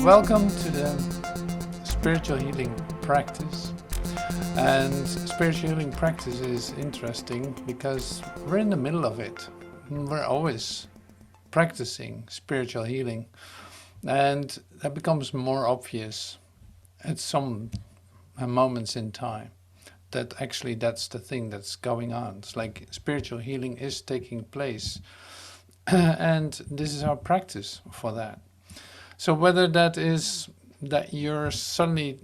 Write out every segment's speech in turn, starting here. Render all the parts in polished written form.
Welcome to the spiritual healing practice. And spiritual healing practice is interesting because we're in the middle of it. We're always practicing spiritual healing, and that becomes more obvious at some moments in time that actually that's the thing that's going on. It's like spiritual healing is taking place and this is our practice for that. So whether that is that you're suddenly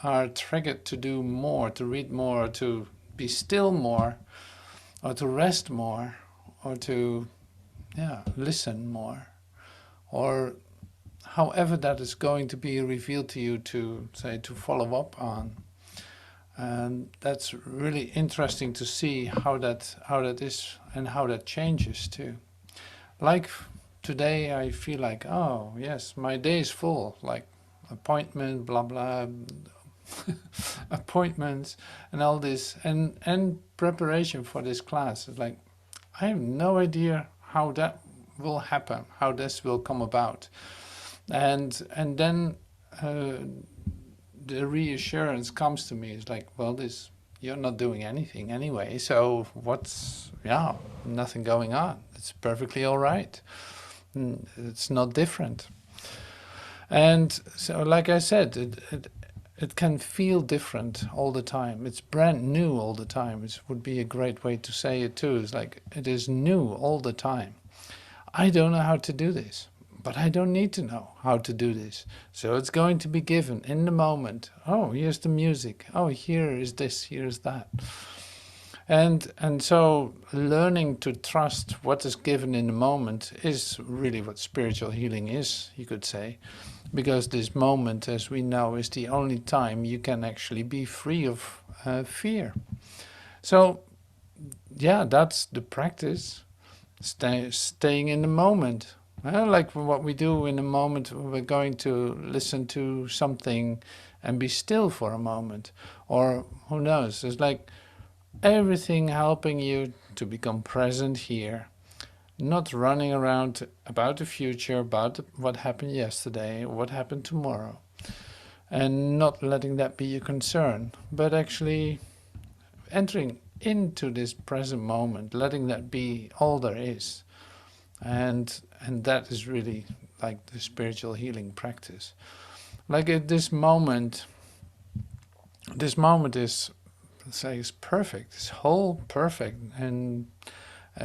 are triggered to do more, to read more, to be still more, or to rest more, or to listen more, or however that is going to be revealed to you to follow up on. And that's really interesting to see how that is and how that changes too. Like today I feel like, oh yes, my day is full, like appointment, blah blah, appointments and all this, and preparation for this class. It's like, I have no idea how that will happen, how this will come about. And then the reassurance comes to me. It's like, well, you're not doing anything anyway, so what's, nothing going on. It's perfectly all right. It's not different. And so, like I said, it can feel different all the time. It's brand new all the time. It would be a great way to say it too. It's like, it is new all the time. I don't know how to do this, but I don't need to know how to do this. So it's going to be given in the moment. Oh, here's the music. Oh, here is this, here's that. And so learning to trust what is given in the moment is really what spiritual healing is, you could say. Because this moment, as we know, is the only time you can actually be free of fear. So, that's the practice. Staying in the moment. Like what we do in a moment, we're going to listen to something and be still for a moment. Or who knows, it's like everything helping you to become present here. Not running around about the future, about what happened yesterday, what happened tomorrow. And not letting that be your concern, but actually entering into this present moment, letting that be all there is. And that is really like the spiritual healing practice. Like at this moment is, is perfect, it's whole perfect, and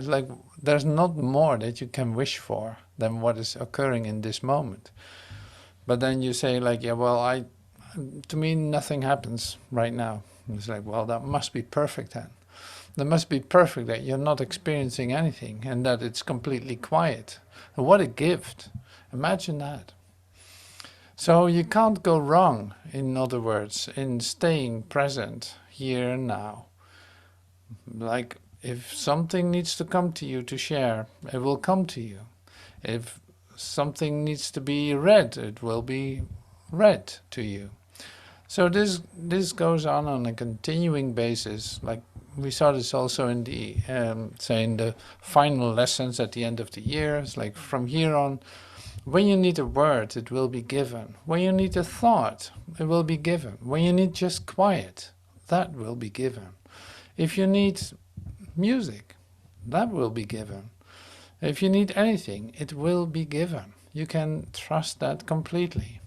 like there's not more that you can wish for than what is occurring in this moment. But then you say like, to me nothing happens right now. And it's like, well, that must be perfect then. That must be perfect that you're not experiencing anything and that it's completely quiet. And what a gift. Imagine that. So you can't go wrong, in other words, in staying present here and now. Like, if something needs to come to you to share, it will come to you. If something needs to be read, it will be read to you. So this goes on a continuing basis. Like we saw this also in the in the final lessons at the end of the year. It's like from here on, when you need a word, it will be given. When you need a thought, it will be given. When you need just quiet, that will be given. If you need music, that will be given. If you need anything, it will be given. You can trust that completely.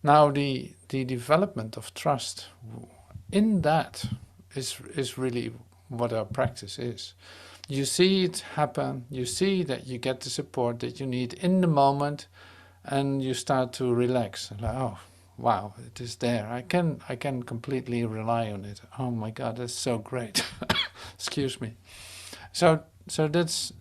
Now the development of trust in that is really what our practice is. You see it happen, you see that you get the support that you need in the moment, and you start to relax. Like, oh wow, it is there. I can completely rely on it. Oh my God, that's so great. Excuse me. So that's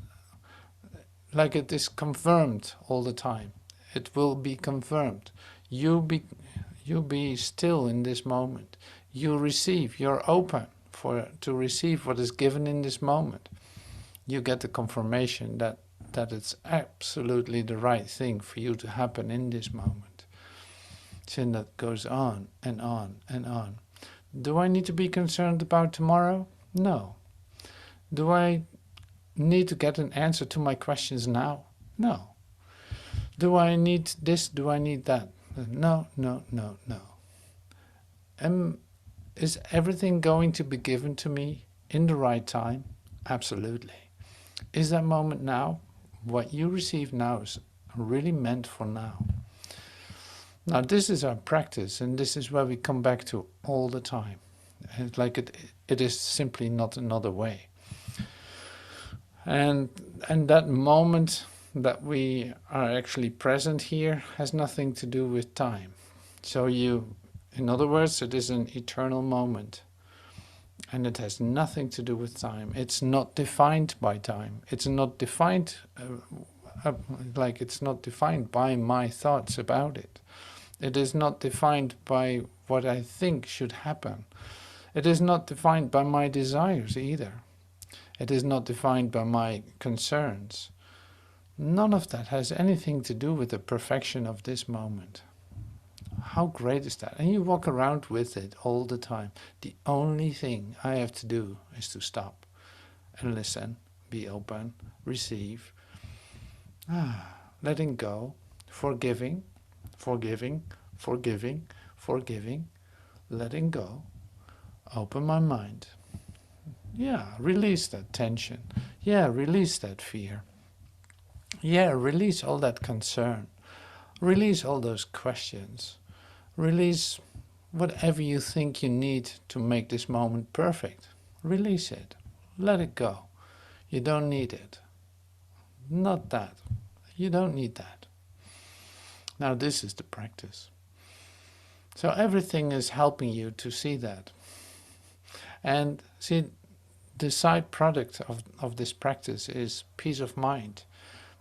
like, it is confirmed all the time. It will be confirmed. You be still in this moment. You receive. You're open to receive what is given in this moment. You get the confirmation that it's absolutely the right thing for you to happen in this moment. So that goes on and on and on. Do I need to be concerned about tomorrow? No. Do I need to get an answer to my questions now? No. Do I need this? Do I need that? No, no, no, no. Is everything going to be given to me in the right time? Absolutely. Is that moment now? What you receive now is really meant for now. Now this is our practice, and this is where we come back to all the time. It's like it is simply not another way. And that moment that we are actually present here has nothing to do with time. So in other words, it is an eternal moment. And it has nothing to do with time. It's not defined by time. It's not defined it's not defined by my thoughts about it. It is not defined by what I think should happen. It is not defined by my desires either. It is not defined by my concerns. None of that has anything to do with the perfection of this moment. How great is that? And you walk around with it all the time. The only thing I have to do is to stop and listen, be open, receive, letting go, forgiving, forgiving, forgiving, forgiving, letting go, open my mind. Yeah, release that tension. Yeah, release that fear. Yeah, release all that concern. Release all those questions. Release whatever you think you need to make this moment perfect. Release it. Let it go. You don't need it. Not that. You don't need that. Now this is the practice. So everything is helping you to see that. And see, the side product of this practice is peace of mind.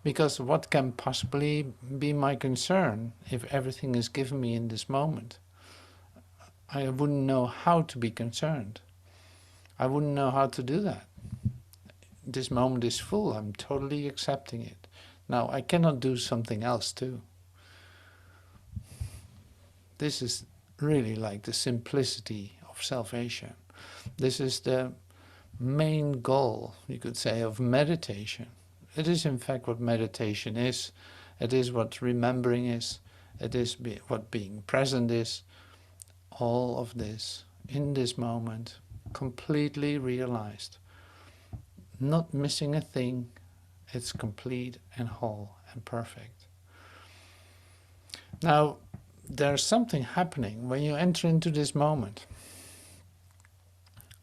Because what can possibly be my concern if everything is given me in this moment? I wouldn't know how to be concerned. I wouldn't know how to do that. This moment is full. I'm totally accepting it. Now, I cannot do something else too. This is really like the simplicity of salvation. This is the main goal, you could say, of meditation. It is in fact what meditation is. It is what remembering is. It is what being present is. All of this, in this moment, completely realized. Not missing a thing. It's complete and whole and perfect. Now, there's something happening when you enter into this moment.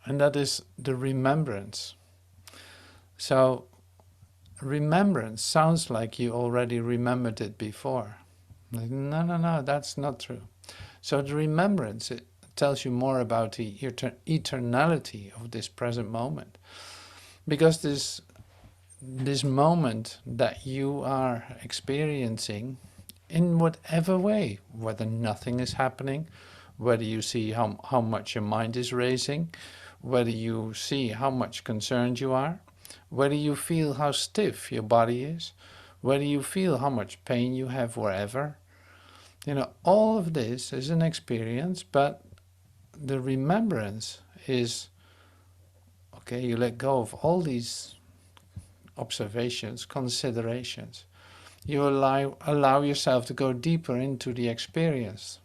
And that is the remembrance. So, remembrance sounds like you already remembered it before. Like, no, that's not true. So the remembrance, it tells you more about the eternality of this present moment. Because this moment that you are experiencing, in whatever way, whether nothing is happening, whether you see how much your mind is racing, whether you see how much concerned you are, whether you feel how stiff your body is, whether you feel how much pain you have wherever, all of this is an experience, but the remembrance is, okay, you let go of all these observations, considerations. You allow yourself to go deeper into the experience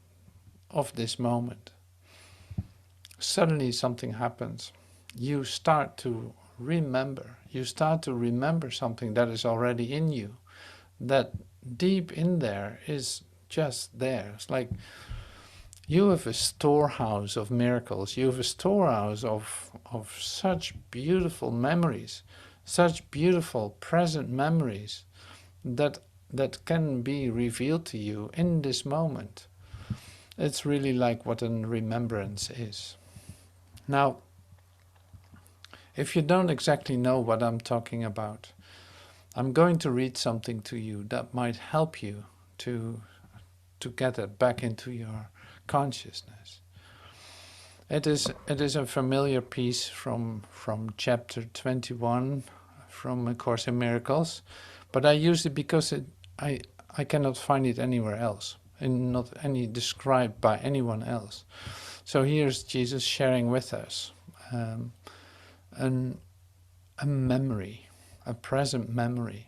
of this moment. Suddenly something happens. You start to remember. You start to remember something that is already in you, that deep in there is just there. It's like you have a storehouse of miracles. You have a storehouse of such beautiful memories, such beautiful present memories that can be revealed to you in this moment. It's really like what a remembrance is. Now, if you don't exactly know what I'm talking about, I'm going to read something to you that might help you to get it back into your consciousness. It is a familiar piece from chapter 21 from A Course in Miracles, but I use it because I cannot find it anywhere else, and not any described by anyone else. So here's Jesus sharing with us a memory, a present memory.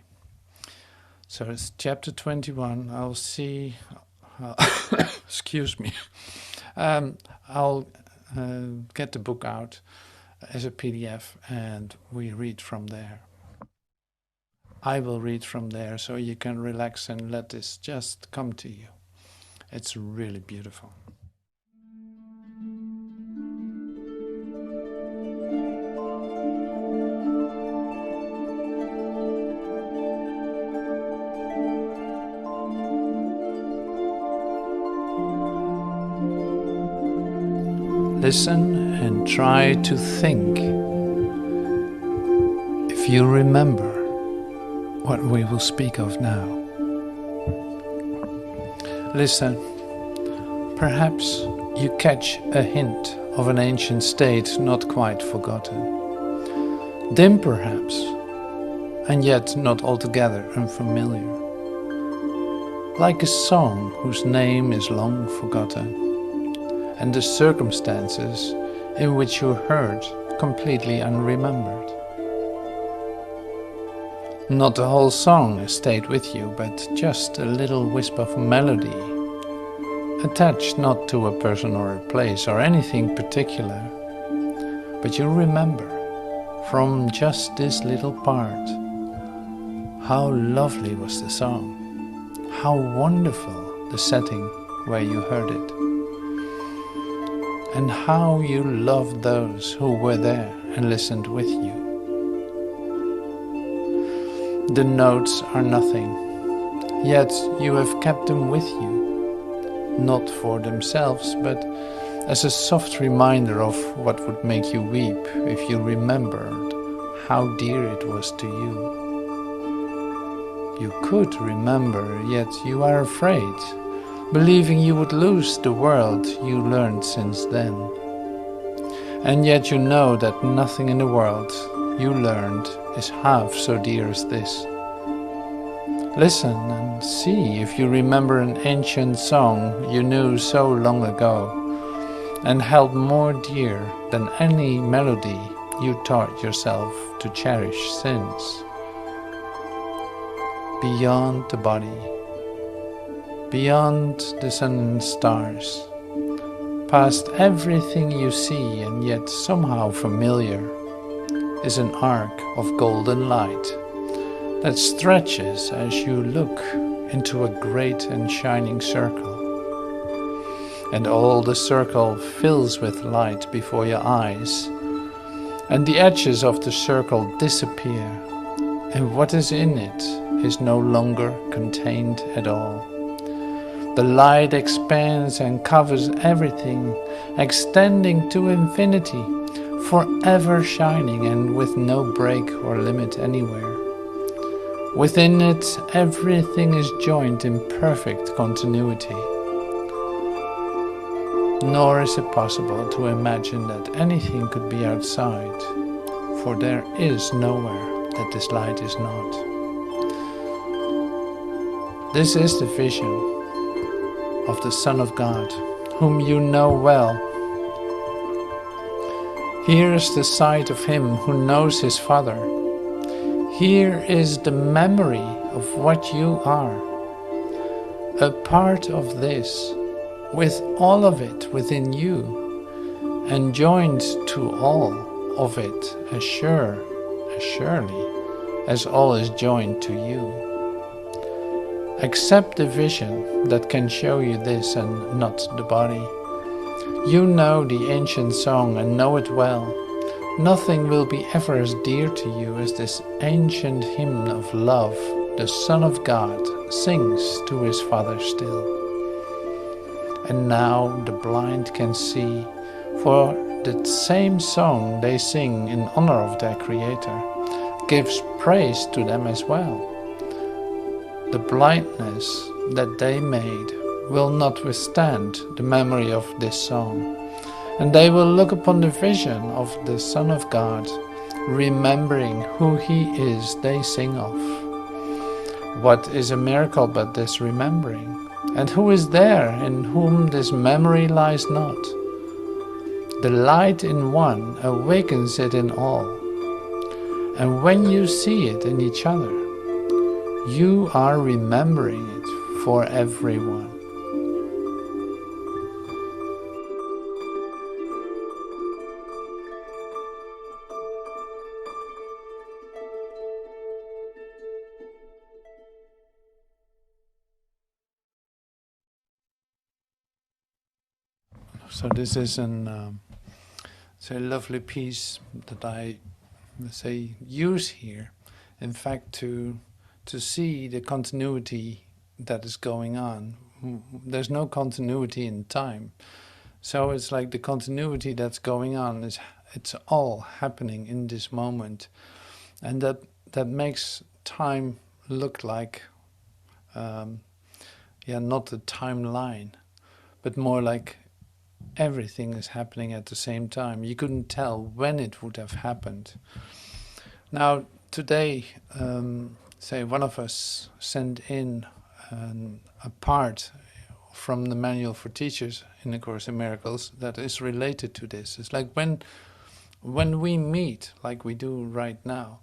So it's chapter 21. I'll see. Excuse me. I'll get the book out as a PDF and we read from there. I will read from there so you can relax and let this just come to you. It's really beautiful. Listen and try to think if you remember what we will speak of now. Listen, perhaps you catch a hint of an ancient state not quite forgotten, dim perhaps, and yet not altogether unfamiliar, like a song whose name is long forgotten, and the circumstances in which you heard completely unremembered. Not the whole song has stayed with you, but just a little wisp of melody, attached not to a person or a place or anything particular, but you remember from just this little part how lovely was the song, how wonderful the setting where you heard it, and how you loved those who were there and listened with you. The notes are nothing, yet you have kept them with you, not for themselves, but as a soft reminder of what would make you weep if you remembered how dear it was to you. You could remember, yet you are afraid, believing you would lose the world you learned since then. And yet you know that nothing in the world you learned is half so dear as this. Listen and see if you remember an ancient song you knew so long ago and held more dear than any melody you taught yourself to cherish since. Beyond the body, beyond the sun and stars, past everything you see and yet somehow familiar, is an arc of golden light that stretches as you look into a great and shining circle. And all the circle fills with light before your eyes, and the edges of the circle disappear, and what is in it is no longer contained at all. The light expands and covers everything, extending to infinity, forever shining and with no break or limit anywhere. Within it, everything is joined in perfect continuity. Nor is it possible to imagine that anything could be outside, for there is nowhere that this light is not. This is the vision of the Son of God, whom you know well. Here is the sight of him who knows his Father. Here is the memory of what you are, a part of this, with all of it within you, and joined to all of it as surely as all is joined to you. Accept the vision that can show you this and not the body. You know the ancient song and know it well. Nothing will be ever as dear to you as this ancient hymn of love the Son of God sings to his Father still. And now the blind can see, for the same song they sing in honor of their Creator gives praise to them as well. The blindness that they made will not withstand the memory of this song, and they will look upon the vision of the Son of God, remembering who he is they sing of. What is a miracle but this remembering? And who is there in whom this memory lies not? The light in one awakens it in all, and when you see it in each other, You are remembering it for everyone. So this is it's a lovely piece that I, let's say, use here, in fact, to see the continuity that is going on. There's no continuity in time, so it's like the continuity that's going on is, it's all happening in this moment, and that makes time look like, yeah, not a timeline, but more like everything is happening at the same time. You couldn't tell when it would have happened. Now, today, say one of us sent in a part from the Manual for Teachers in the Course in Miracles that is related to this. It's like when we meet, like we do right now,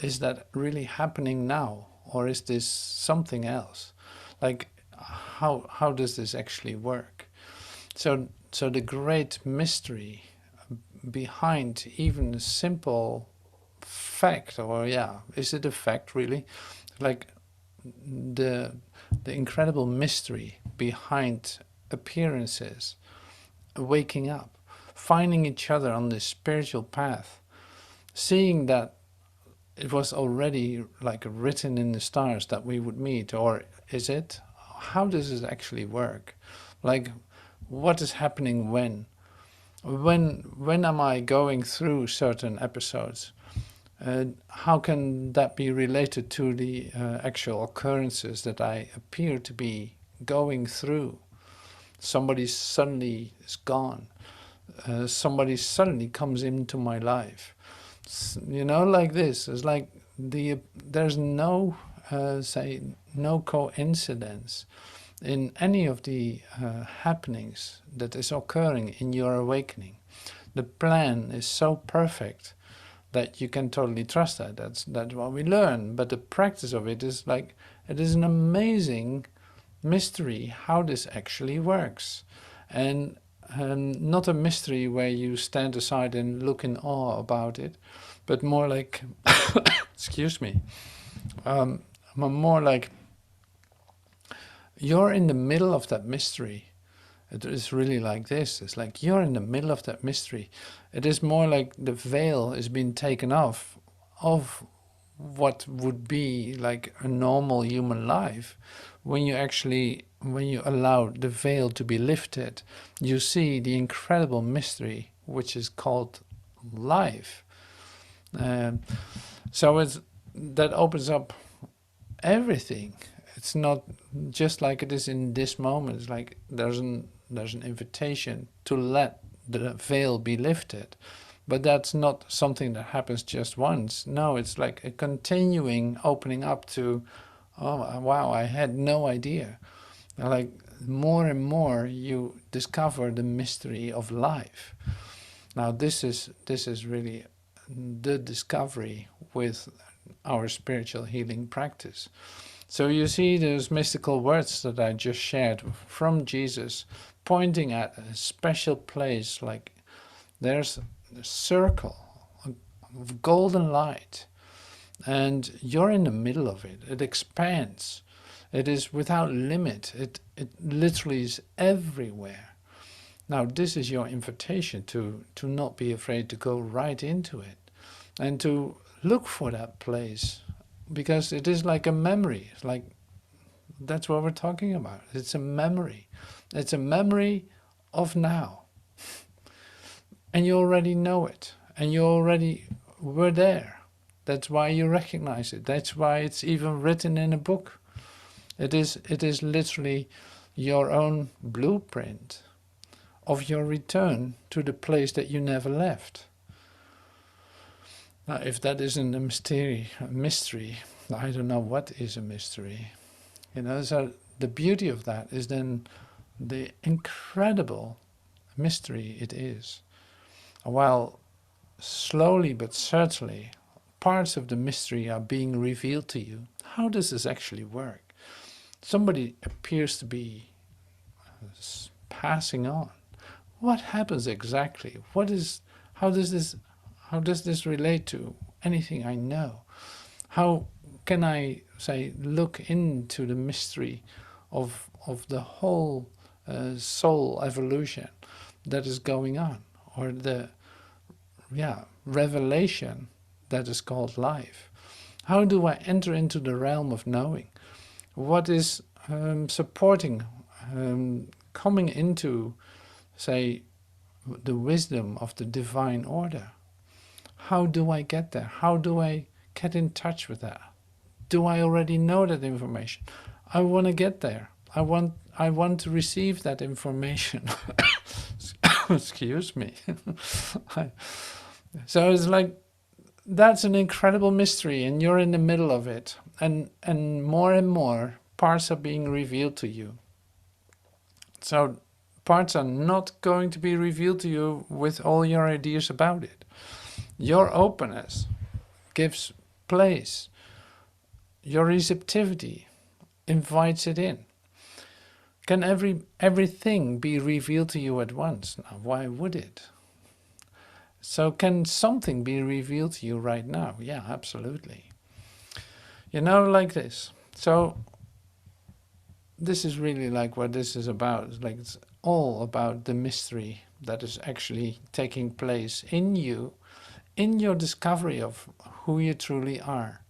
is that really happening now, or is this something else? Like, how does this actually work? So the great mystery behind even a simple fact, or yeah, is it a fact really? Like the incredible mystery behind appearances, waking up, finding each other on this spiritual path, seeing that it was already like written in the stars that we would meet, or is it? How does it actually work? Like, what is happening when? When am I going through certain episodes? How can that be related to the actual occurrences that I appear to be going through? Somebody suddenly is gone. Somebody suddenly comes into my life. You know, like this. It's like there's no, say, no coincidence in any of the happenings that is occurring in your awakening. The plan is so perfect that you can totally trust that. That's what we learn. But the practice of it is like, it is an amazing mystery how this actually works. And not a mystery where you stand aside and look in awe about it, but more like, excuse me, more like you're in the middle of that mystery. It is really like this. It's like you're in the middle of that mystery. It is more like the veil is being taken off of what would be like a normal human life. When you allow the veil to be lifted, you see the incredible mystery which is called life. So that opens up everything. It's not just like it is in this moment. It's like there's an invitation to let the veil be lifted. But that's not something that happens just once. No, it's like a continuing opening up to, oh wow, I had no idea. Like more and more you discover the mystery of life. Now this is really the discovery with our spiritual healing practice. So you see those mystical words that I just shared from Jesus, pointing at a special place, like there's a circle of golden light, and you're in the middle of it. It expands. It is without limit. It literally is everywhere. Now this is your invitation to not be afraid to go right into it and to look for that place, because it is like a memory. It's like, that's what we're talking about. It's a memory. It's a memory of now. And you already know it. And you already were there. That's why you recognize it. That's why it's even written in a book. It is literally your own blueprint of your return to the place that you never left. Now, if that isn't a mystery, I don't know what is a mystery. You know, so the beauty of that is then the incredible mystery it is. While slowly but certainly parts of the mystery are being revealed to you. How does this actually work? Somebody appears to be passing on. What happens exactly? How does this relate to anything I know? How can I say look into the mystery of the whole soul evolution that is going on, or the revelation that is called life? How do I enter into the realm of knowing? What is supporting coming into, say, the wisdom of the divine order? How do I get there? How do I get in touch with that? Do I already know that information? I want to get there. I want to receive that information. Excuse me. So it's like, that's an incredible mystery, and you're in the middle of it. And more parts are being revealed to you. So parts are not going to be revealed to you with all your ideas about it. Your openness gives place. Your receptivity invites it in. Can everything be revealed to you at once? Now, why would it? So can something be revealed to you right now? Yeah, absolutely. You know, like this. So this is really like what this is about. It's like it's all about the mystery that is actually taking place in you, in your discovery of who you truly are.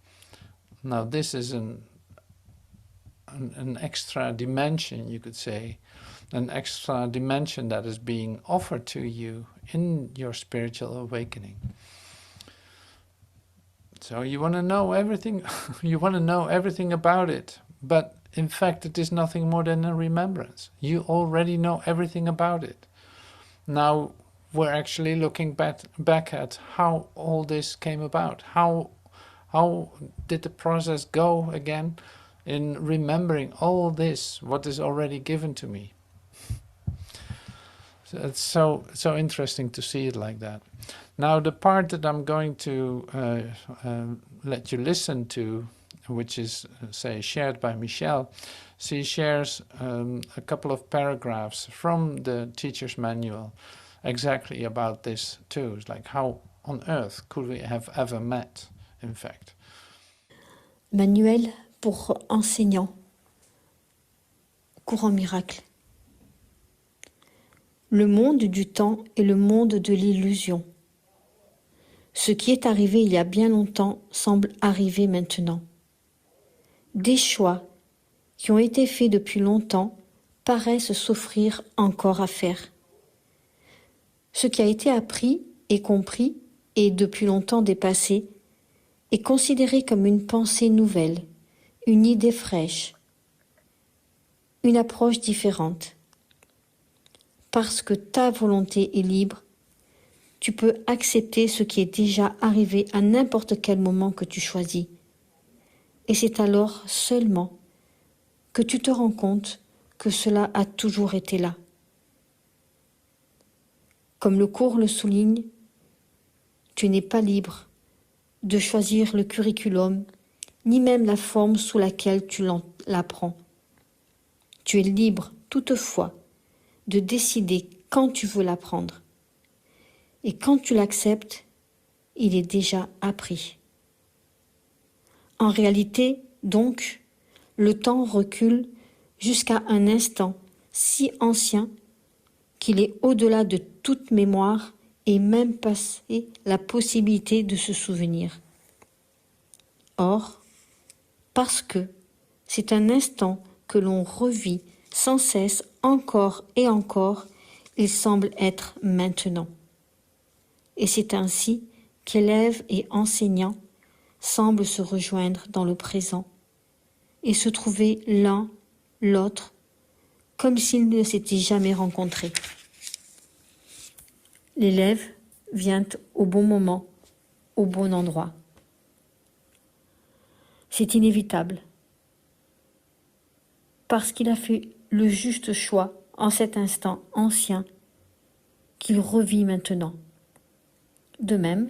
Now this is an extra dimension, you could say, an extra dimension that is being offered to you in your spiritual awakening. So you want to know everything, you want to know everything about it, but in fact it is nothing more than a remembrance. You already know everything about it. Now we're actually looking back at how all this came about. How did the process go again in remembering all this, what is already given to me? So it's so interesting to see it like that. Now the part that I'm going to let you listen to, which is, say, shared by Michelle, she shares a couple of paragraphs from the teacher's manual exactly about this too. It's like, how on earth could we have ever met, in fact? Manuel pour enseignants. Courant miracle. Le monde du temps est le monde de l'illusion. Ce qui est arrivé il y a bien longtemps semble arriver maintenant. Des choix qui ont été faits depuis longtemps paraissent s'offrir encore à faire. Ce qui a été appris et compris et depuis longtemps dépassé est considéré comme une pensée nouvelle, une idée fraîche, une approche différente. Parce que ta volonté est libre, tu peux accepter ce qui est déjà arrivé à n'importe quel moment que tu choisis. Et c'est alors seulement que tu te rends compte que cela a toujours été là. Comme le cours le souligne, tu n'es pas libre de choisir le curriculum, ni même la forme sous laquelle tu l'apprends. Tu es libre, toutefois, de décider quand tu veux l'apprendre. Et quand tu l'acceptes, il est déjà appris. En réalité, donc, le temps recule jusqu'à un instant si ancien qu'il est au-delà de toute mémoire et même passé la possibilité de se souvenir. Or, parce que c'est un instant que l'on revit sans cesse encore et encore, il semble être maintenant. Et c'est ainsi qu'élèves et enseignants semblent se rejoindre dans le présent et se trouver l'un, l'autre, comme s'ils ne s'étaient jamais rencontrés. L'élève vient au bon moment, au bon endroit. C'est inévitable, parce qu'il a fait le juste choix en cet instant ancien qu'il revit maintenant. De même,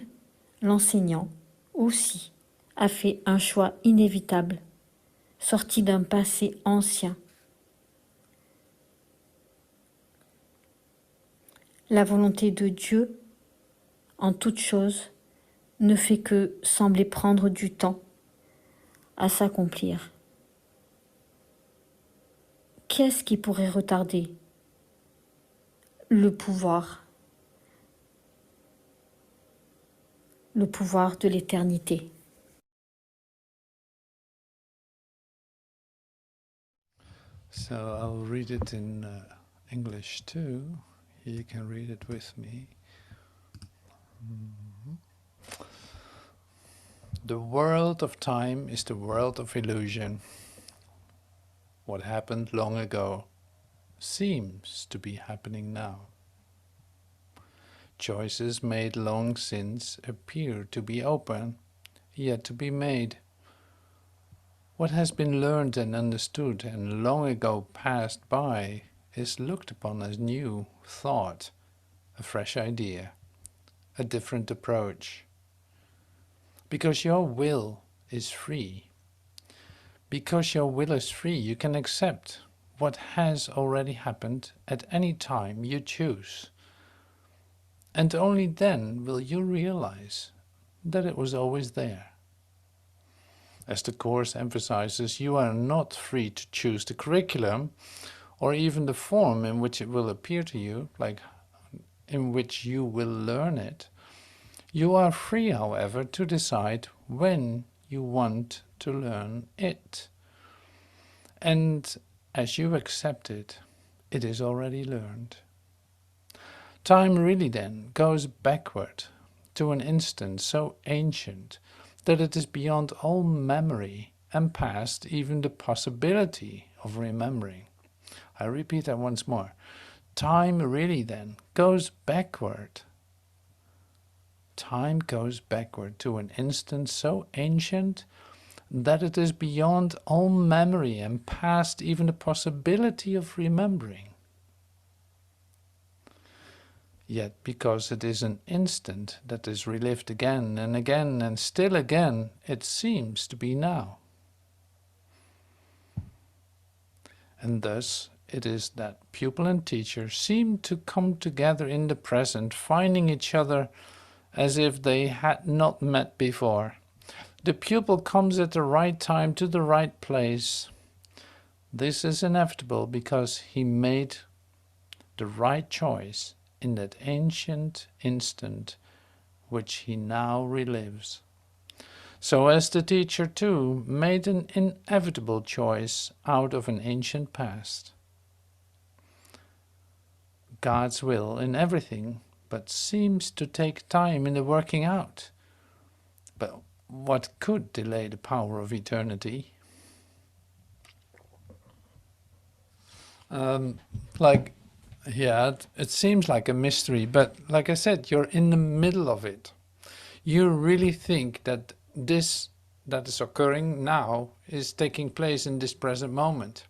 l'enseignant aussi a fait un choix inévitable, sorti d'un passé ancien. La volonté de Dieu, en toute chose, ne fait que sembler prendre du temps à s'accomplir. Qu'est-ce qui pourrait retarder le pouvoir de l'éternité? So I'll read it in English too. You can read it with me. The world of time is the world of illusion. What happened long ago seems to be happening now. Choices made long since appear to be open, yet to be made. What has been learned and understood and long ago passed by is looked upon as new thought, a fresh idea, a different approach. Because your will is free. Because your will is free, you can accept what has already happened at any time you choose. And only then will you realize that it was always there. As the course emphasizes, you are not free to choose the curriculum or even the form in which it will appear to you, like in which you will learn it. You are free, however, to decide when you want to learn it. And as you accept it, it is already learned. Time really then goes backward to an instant so ancient that it is beyond all memory and past even the possibility of remembering. I repeat that once more. Time really then goes backward. Time goes backward to an instant so ancient that it is beyond all memory and past even the possibility of remembering. Yet because it is an instant that is relived again and still again, it seems to be now. And thus it is that pupil and teacher seem to come together in the present, finding each other as if they had not met before. The pupil comes at the right time to the right place. This is inevitable because he made the right choice in that ancient instant which he now relives. So as the teacher too made an inevitable choice out of an ancient past. God's will in everything but seems to take time in the working out. But what could delay the power of eternity? It seems like a mystery, but like I said, you're in the middle of it. You really think that this that is occurring now is taking place in this present moment.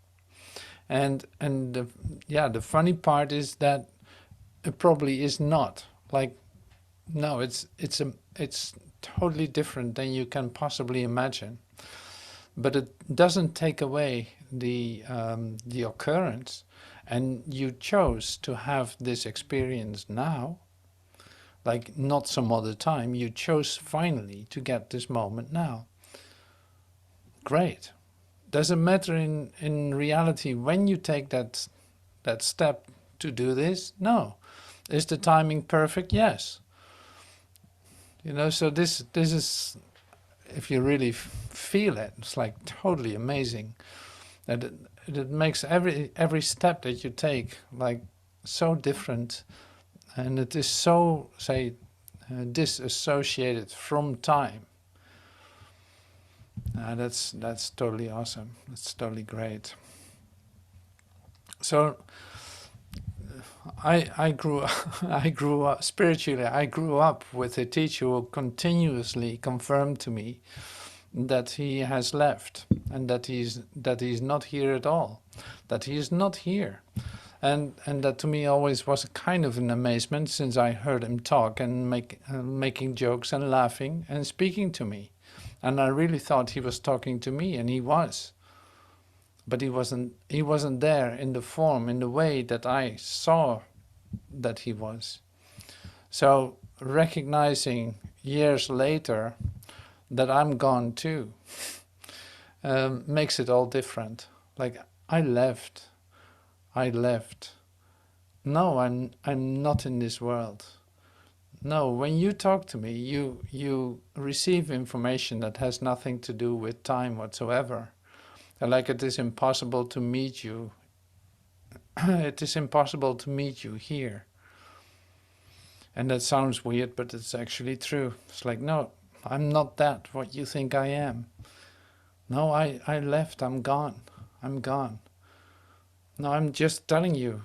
And the funny part is that it probably is not. Like, no, it's totally different than you can possibly imagine. But it doesn't take away the occurrence. And you chose to have this experience now, like not some other time. You chose finally to get this moment now. Great. Doesn't matter in reality when you take that step to do this? No. Is the timing perfect? Yes. You know, so this is, if you really feel it, it's like totally amazing. That it makes every step that you take like so different, and it is so, say, disassociated from time. That's totally awesome. That's totally great. So I grew up spiritually. I grew up with a teacher who continuously confirmed to me that he has left and that he's not here at all, that he is not here. And that to me always was a kind of an amazement, since I heard him talk and making jokes and laughing and speaking to me. And I really thought he was talking to me, and he was. But he wasn't there in the form, in the way that I saw that he was. So recognizing years later that I'm gone too makes it all different. Like, I left. No, I'm not in this world. No, when you talk to me, you receive information that has nothing to do with time whatsoever. Like, it is impossible to meet you. It is impossible to meet you here. And that sounds weird, but it's actually true. It's like, no, I'm not that, what you think I am. No, I left, I'm gone. No, I'm just telling you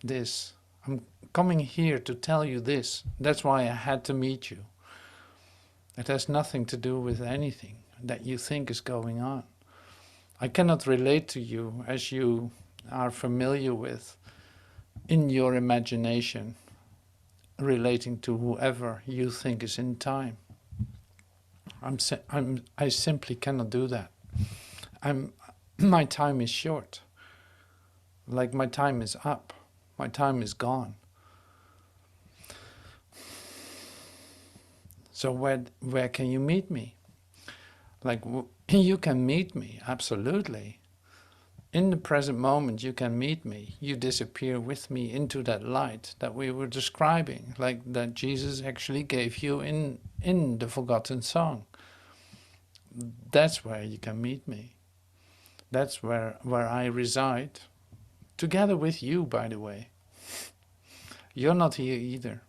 this. I'm coming here to tell you this. That's why I had to meet you. It has nothing to do with anything that you think is going on. I cannot relate to you as you are familiar with in your imagination, relating to whoever you think is in time. I simply cannot do that. My time is short. Like, my time is up. My time is gone. So where can you meet me? Like, you can meet me, absolutely. In the present moment, you can meet me. You disappear with me into that light that we were describing, like that Jesus actually gave you in the forgotten song. That's where you can meet me. That's where I reside. Together with you, by the way. You're not here either.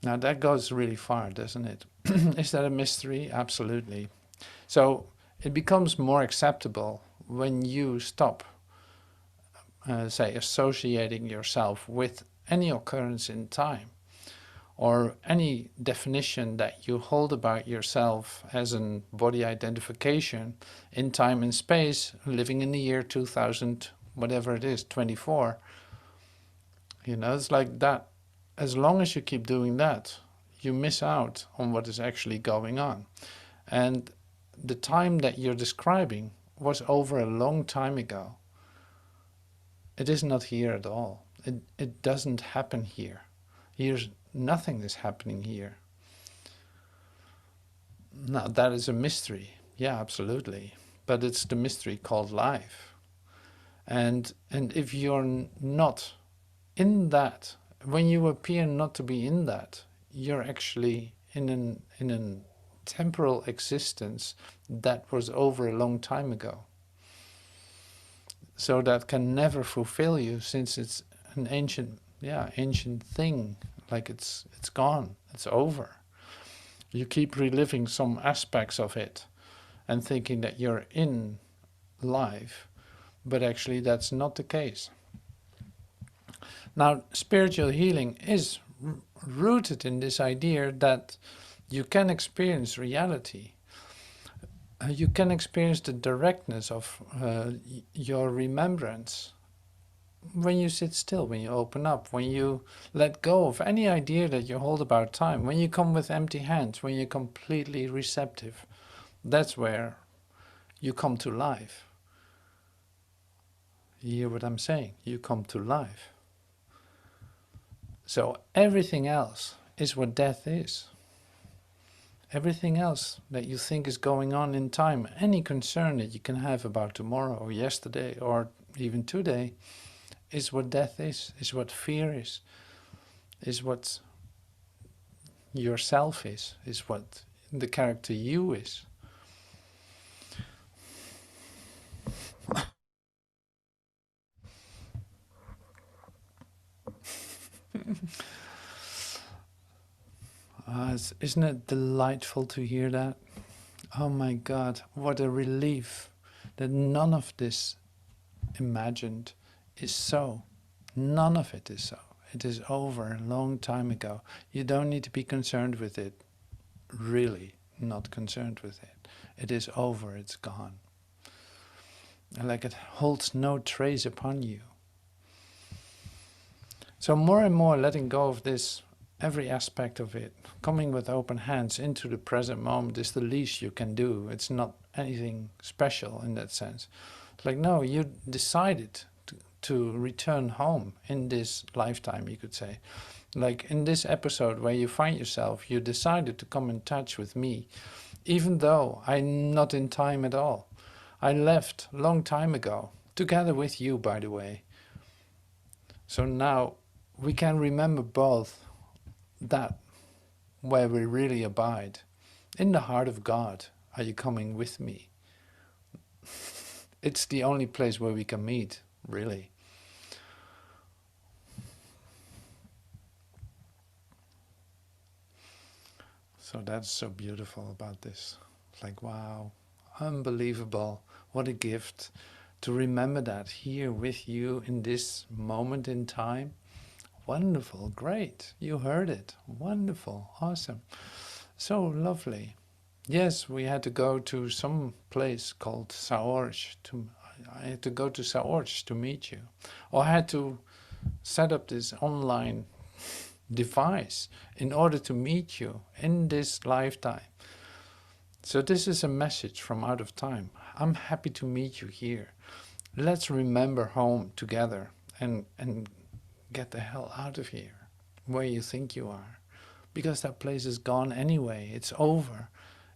Now that goes really far, doesn't it? Is that a mystery? Absolutely. So it becomes more acceptable when you stop, say, associating yourself with any occurrence in time, or any definition that you hold about yourself as a body identification in time and space, living in the year 2000, whatever it is, 24. You know, it's like that. As long as you keep doing that, you miss out on what is actually going on. And the time that you're describing was over a long time ago. It is not here at all. It doesn't happen here. Nothing is happening here. Now, that is a mystery. Yeah, absolutely. But it's the mystery called life. And if you're not in that, when you appear not to be in that, you're actually in a temporal existence that was over a long time ago. So that can never fulfill you, since it's an ancient thing. Like, it's gone, it's over. You keep reliving some aspects of it and thinking that you're in life, but actually that's not the case. Now, spiritual healing is rooted in this idea that you can experience reality. You can experience the directness of your remembrance when you sit still, when you open up, when you let go of any idea that you hold about time, when you come with empty hands, when you're completely receptive. That's where you come to life. You hear what I'm saying? You come to life. So everything else is what death is. Everything else that you think is going on in time, any concern that you can have about tomorrow or yesterday or even today, is what death is what fear is what yourself is what the character you is. Isn't it delightful to hear that? Oh my God, what a relief that none of this imagined is so. None of it is so. It is over a long time ago. You don't need to be concerned with it. Really not concerned with it. It is over, it's gone. Like, it holds no trace upon you. So more and more letting go of this, every aspect of it, coming with open hands into the present moment is the least you can do. It's not anything special in that sense. It's like, no, you decided to return home in this lifetime, you could say. Like in this episode where you find yourself, you decided to come in touch with me, even though I'm not in time at all. I left a long time ago, together with you, by the way. So now we can remember both that where we really abide. In the heart of God, are you coming with me? It's the only place where we can meet, really. So that's so beautiful about this. It's like, wow, unbelievable. What a gift to remember that here with you in this moment in time. Wonderful, great. You heard it. Wonderful, awesome. So lovely. Yes, we had to go to some place called Saorj. I had to go to Saorj to meet you. Or I had to set up this online device in order to meet you in this lifetime. So this is a message from out of time. I'm happy to meet you here. Let's remember home together and get the hell out of here, where you think you are. Because that place is gone anyway. It's over.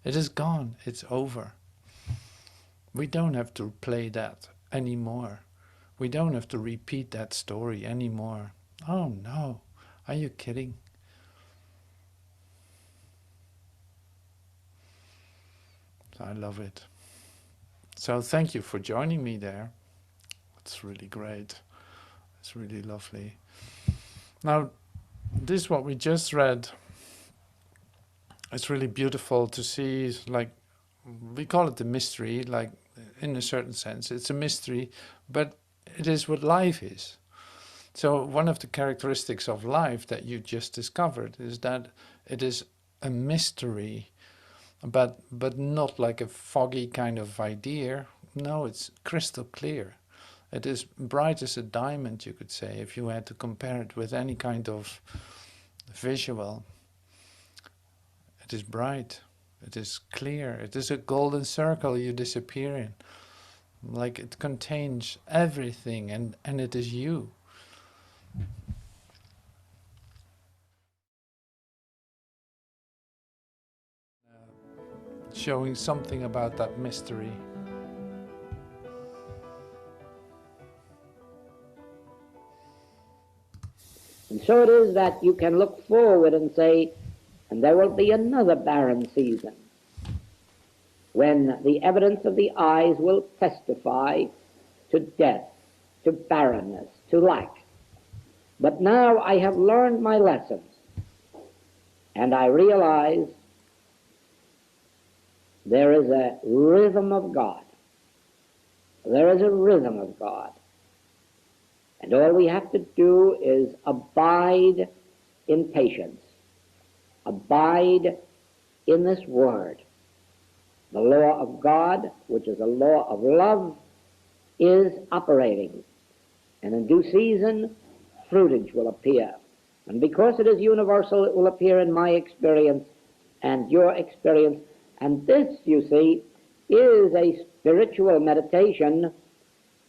It is gone. It's over. We don't have to play that anymore. We don't have to repeat that story anymore. Oh no. Are you kidding? I love it. So thank you for joining me there. It's really great. It's really lovely. Now, this what we just read. It's really beautiful to see, like, we call it the mystery, like in a certain sense. It's a mystery, but it is what life is. So one of the characteristics of life that you just discovered is that it is a mystery, but not like a foggy kind of idea. No, it's crystal clear. It is bright as a diamond, you could say, if you had to compare it with any kind of visual. It is bright, it is clear, it is a golden circle you disappear in. Like it contains everything, and it is you. Showing something about that mystery. And so it is that you can look forward and say, and there will be another barren season when the evidence of the eyes will testify to death, to barrenness, to lack. But now I have learned my lessons, and I realize there is a rhythm of God. There is a rhythm of God. And all we have to do is abide in patience. Abide in this word. The law of God, which is a law of love, is operating. And in due season, fruitage will appear. And because it is universal, it will appear in my experience and your experience. And this, you see, is a spiritual meditation,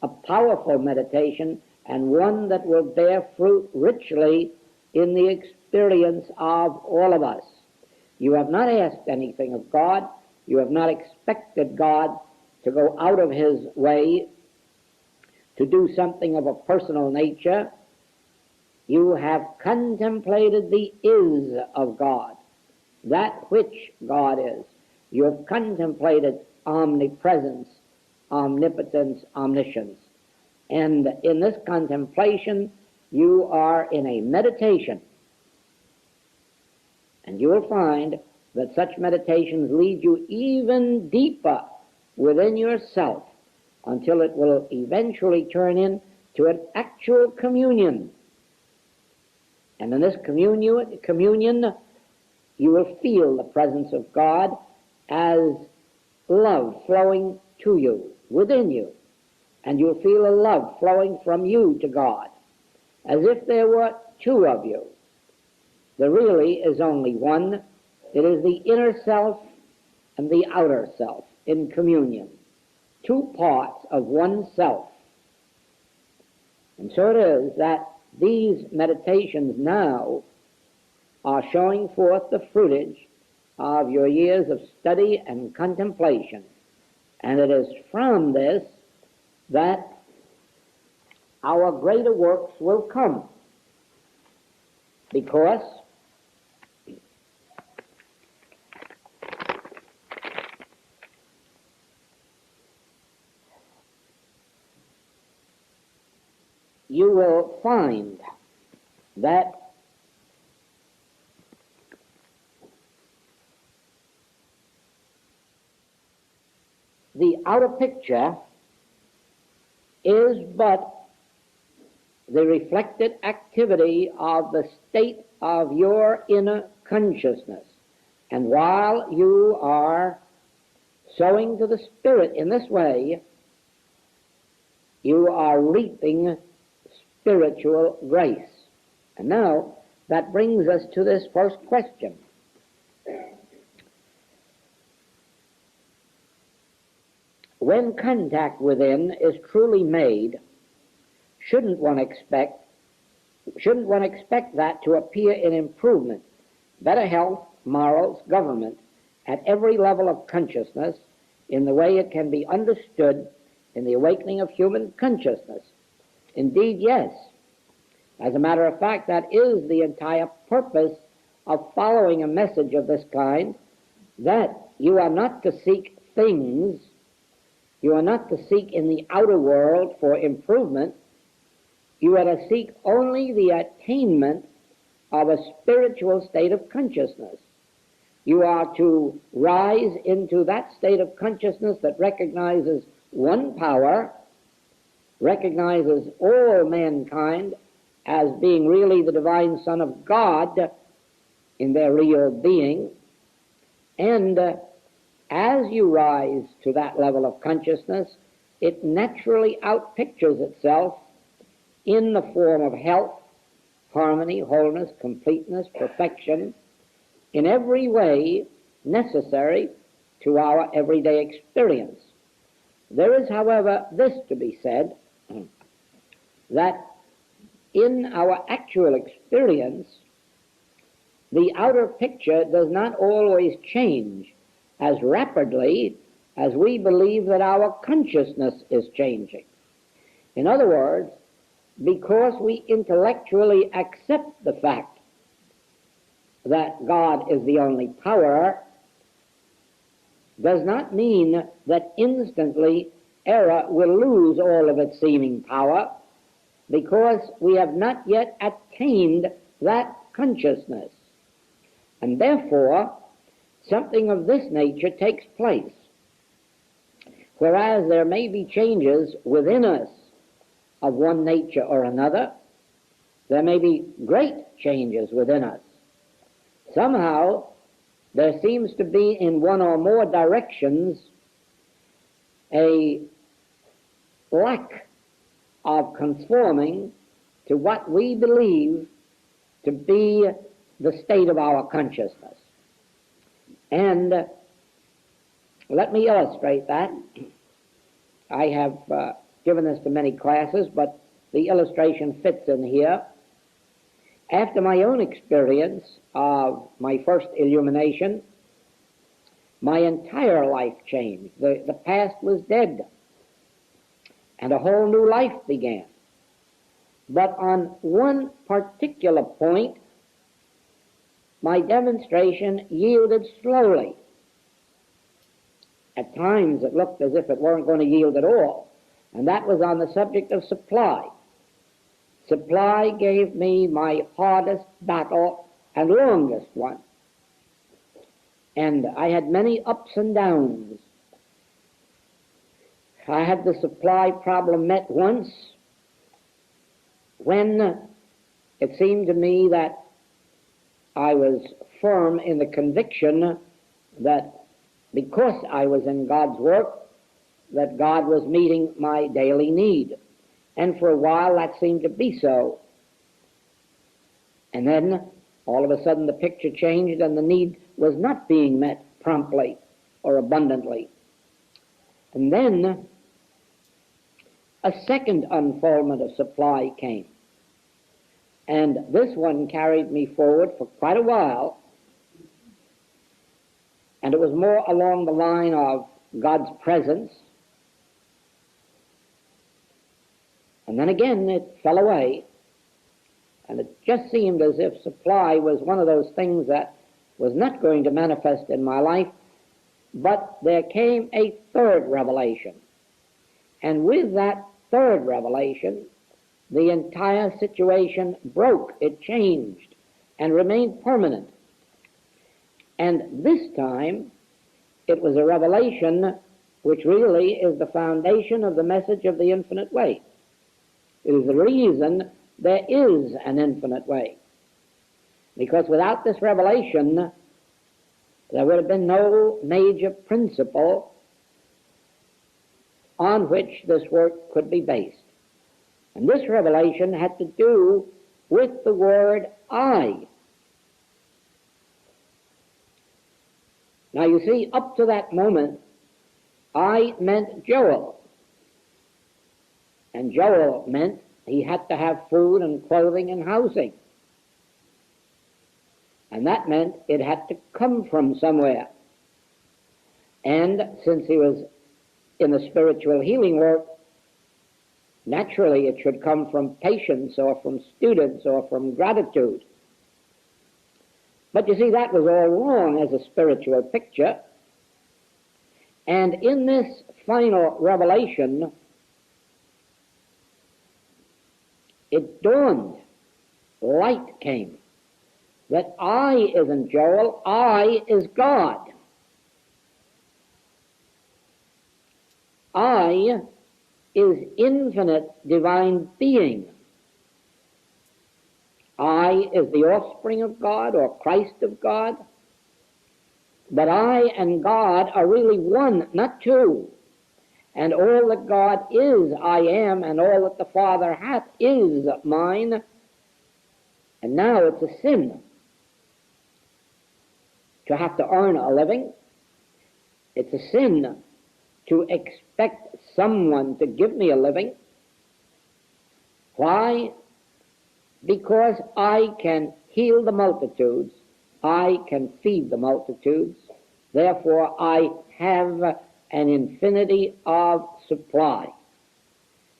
a powerful meditation, and one that will bear fruit richly in the experience of all of us. You have not asked anything of God. You have not expected God to go out of his way to do something of a personal nature. You have contemplated the is of God, that which God is. You have contemplated omnipresence, omnipotence, omniscience. And in this contemplation, you are in a meditation. And you will find that such meditations lead you even deeper within yourself until it will eventually turn into an actual communion. And in this communion, you will feel the presence of God as love flowing to you, within you. And you'll feel a love flowing from you to God. as if there were two of you. There really is only one. It is the inner self and the outer self in communion, two parts of one self. And so it is that these meditations now are showing forth the fruitage of your years of study and contemplation. And it is from this that our greater works will come, because you will find that the outer picture is but the reflected activity of the state of your inner consciousness. And while you are sowing to the Spirit in this way, you are reaping spiritual grace. And now that brings us to this first question. When contact within is truly made, shouldn't one expect that to appear in improvement, better health, morals, government, at every level of consciousness, in the way it can be understood in the awakening of human consciousness? Indeed, yes. As a matter of fact, that is the entire purpose of following a message of this kind, that you are not to seek things, you are not to seek in the outer world for improvement, you are to seek only the attainment of a spiritual state of consciousness. You are to rise into that state of consciousness that recognizes one power, recognizes all mankind as being really the divine Son of God in their real being, and as you rise to that level of consciousness, it naturally outpictures itself in the form of health, harmony, wholeness, completeness, perfection, in every way necessary to our everyday experience. There is, however, this to be said, that in our actual experience, the outer picture does not always change as rapidly as we believe that our consciousness is changing. In other words, because we intellectually accept the fact that God is the only power, does not mean that instantly error will lose all of its seeming power, because we have not yet attained that consciousness. And therefore, something of this nature takes place. Whereas there may be changes within us of one nature or another, there may be great changes within us. Somehow, there seems to be in one or more directions a lack of conforming to what we believe to be the state of our consciousness. And let me illustrate that. I have given this to many classes, but the illustration fits in here. After my own experience of my first illumination, my entire life changed. The past was dead, and a whole new life began. But on one particular point, my demonstration yielded slowly. At times it looked as if it weren't going to yield at all, and that was on the subject of supply. Supply gave me my hardest battle and longest one. And I had many ups and downs. I had the supply problem met once when it seemed to me that I was firm in the conviction that because I was in God's work, that God was meeting my daily need. And for a while that seemed to be so. And then all of a sudden the picture changed and the need was not being met promptly or abundantly. And then a second unfoldment of supply came. And this one carried me forward for quite a while. And it was more along the line of God's presence. And then again it fell away. And it just seemed as if supply was one of those things that was not going to manifest in my life. But there came a third revelation. And with that third revelation, the entire situation broke. It changed and remained permanent. And this time, it was a revelation which really is the foundation of the message of the infinite way. It is the reason there is an infinite way. Because without this revelation, there would have been no major principle on which this work could be based. And this revelation had to do with the word I. Now you see, up to that moment, I meant Joel. And Joel meant he had to have food and clothing and housing. And that meant it had to come from somewhere. And since he was in the spiritual healing work, naturally it should come from patience or from students or from gratitude. But you see, that was all wrong as a spiritual picture. And in this final revelation, it dawned, light came, that I isn't Joel, I is God. I is infinite divine being. I is the offspring of God or Christ of God. But I and God are really one, not two. And all that God is, I am, and all that the Father hath is mine. And now it's a sin to have to earn a living. It's a sin to expect someone to give me a living. Why? Because I can heal the multitudes, I can feed the multitudes, therefore I have an infinity of supply.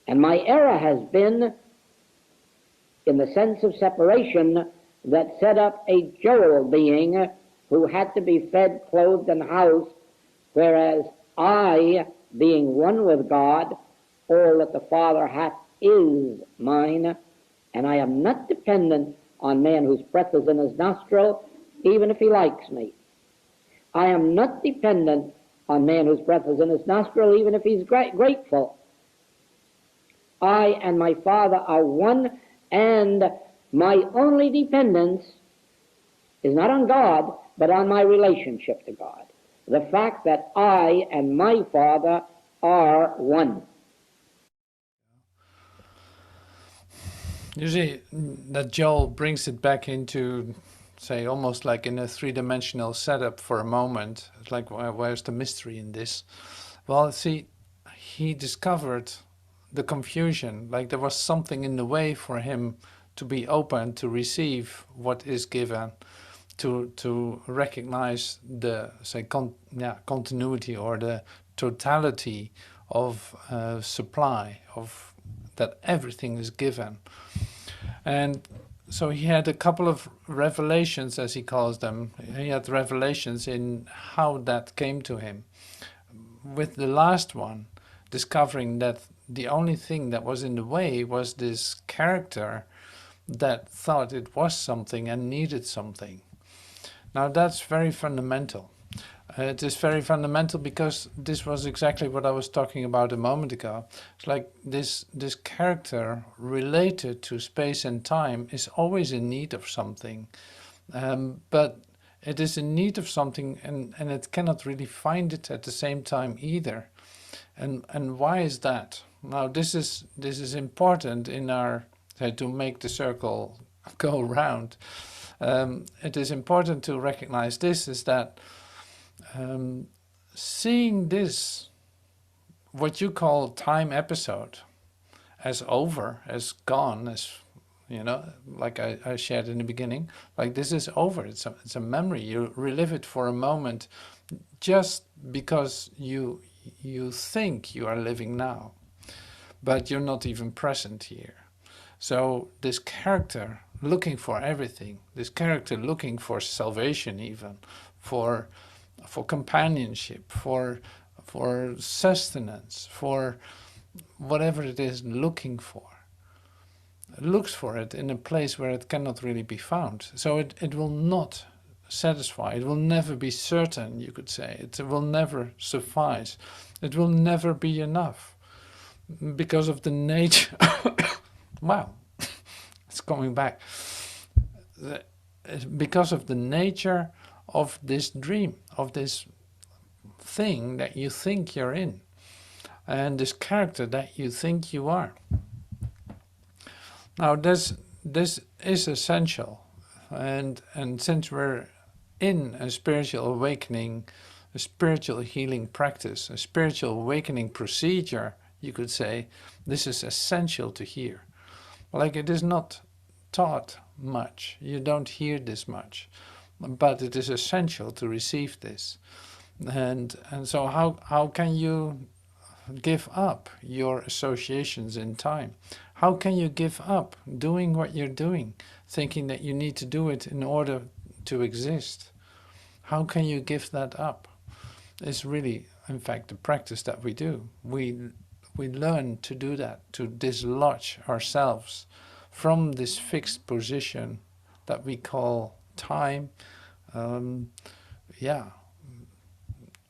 And my error has been in the sense of separation that set up a Joel being who had to be fed, clothed, and housed, whereas I, being one with God, all that the Father hath is mine, and I am not dependent on man whose breath is in his nostril, even if he likes me. I am not dependent on man whose breath is in his nostril, even if he's grateful. I and my Father are one, and my only dependence is not on God, but on my relationship to God. The fact that I and my Father are one. You see, that Joel brings it back into, say, almost like in a three-dimensional setup for a moment. It's like, where's the mystery in this? Well, see, he discovered the confusion, like there was something in the way for him to be open to receive what is given, to recognize the, say, continuity or the totality of supply, of that everything is given. And so he had a couple of revelations, as he calls them. He had revelations in how that came to him. With the last one, discovering that the only thing that was in the way was this character that thought it was something and needed something. Now that's very fundamental. It is very fundamental because this was exactly what I was talking about a moment ago. It's like this character related to space and time is always in need of something. But it is in need of something and it cannot really find it at the same time either. And why is that? Now this is important in our, to make the circle go round. It is important to recognize this, is that seeing this, what you call time episode, as over, as gone, as, you know, like I shared in the beginning, like this is over, it's a memory, you relive it for a moment just because you think you are living now, but you're not even present here. So this character looking for everything, this character looking for salvation, even for companionship, for sustenance, for whatever it is looking for, looks for it in a place where it cannot really be found. So it will not satisfy, it will never be certain, you could say. It will never suffice. It will never be enough because of the nature. Wow, it's coming back. Because of the nature of this dream, of this thing that you think you're in, and this character that you think you are. Now this is essential, and since we're in a spiritual awakening, a spiritual healing practice, a spiritual awakening procedure, you could say, this is essential to hear. Like, it is not taught much, you don't hear this much, but it is essential to receive this. And so how can you give up your associations in time? How can you give up doing what you're doing, thinking that you need to do it in order to exist? How can you give that up? It's really, in fact, the practice that we do. We learn to do that, to dislodge ourselves from this fixed position that we call time. Yeah,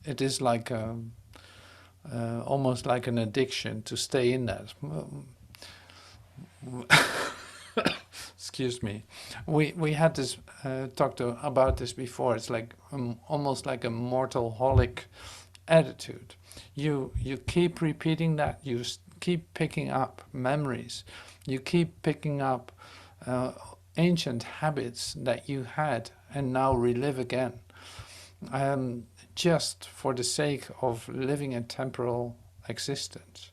it is like almost like an addiction to stay in that. Excuse me. We had this talked about this before. It's like almost like a mortal-holic attitude. You keep repeating that. You keep picking up memories. You keep picking up ancient habits that you had and now relive again. Just for the sake of living a temporal existence.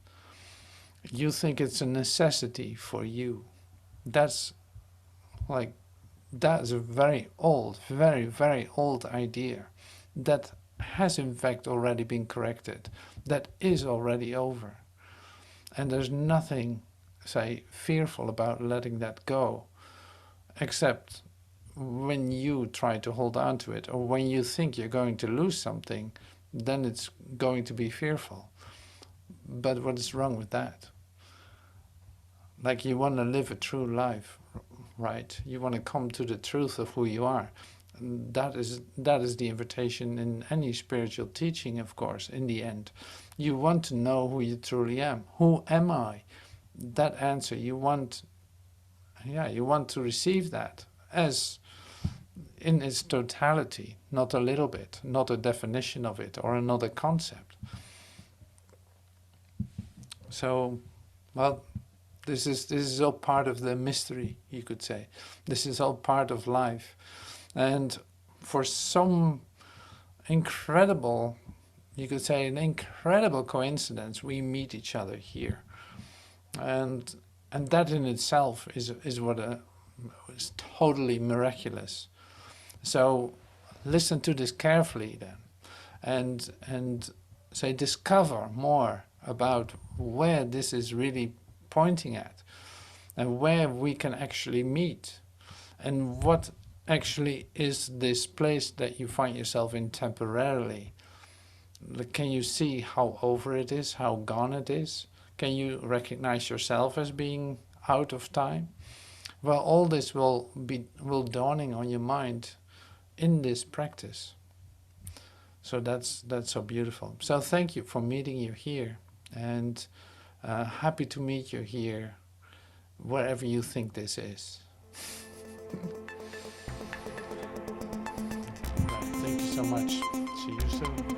You think it's a necessity for you. That's a very old, very, very old idea that has in fact already been corrected, that is already over. And there's nothing, say, fearful about letting that go, except when you try to hold on to it, or when you think you're going to lose something, then it's going to be fearful. But what is wrong with that? Like, you want to live a true life, right? You want to come to the truth of who you are. And that is the invitation in any spiritual teaching, of course, in the end. You want to know who you truly am. Who am I? That answer, you want to receive that as in its totality, not a little bit, not a definition of it or another concept. So, well, this is all part of the mystery, you could say. This is all part of life. And for some incredible, you could say an incredible coincidence, we meet each other here. And that in itself is what is totally miraculous. So listen to this carefully then, and say, discover more about where this is really pointing at, and where we can actually meet, and what actually is this place that you find yourself in temporarily. Can you see how over it is, how gone it is? Can you recognize yourself as being out of time? Well, all this will dawning on your mind in this practice. So that's so beautiful. So thank you for meeting you here, and happy to meet you here, wherever you think this is. Right, thank you so much. See you soon.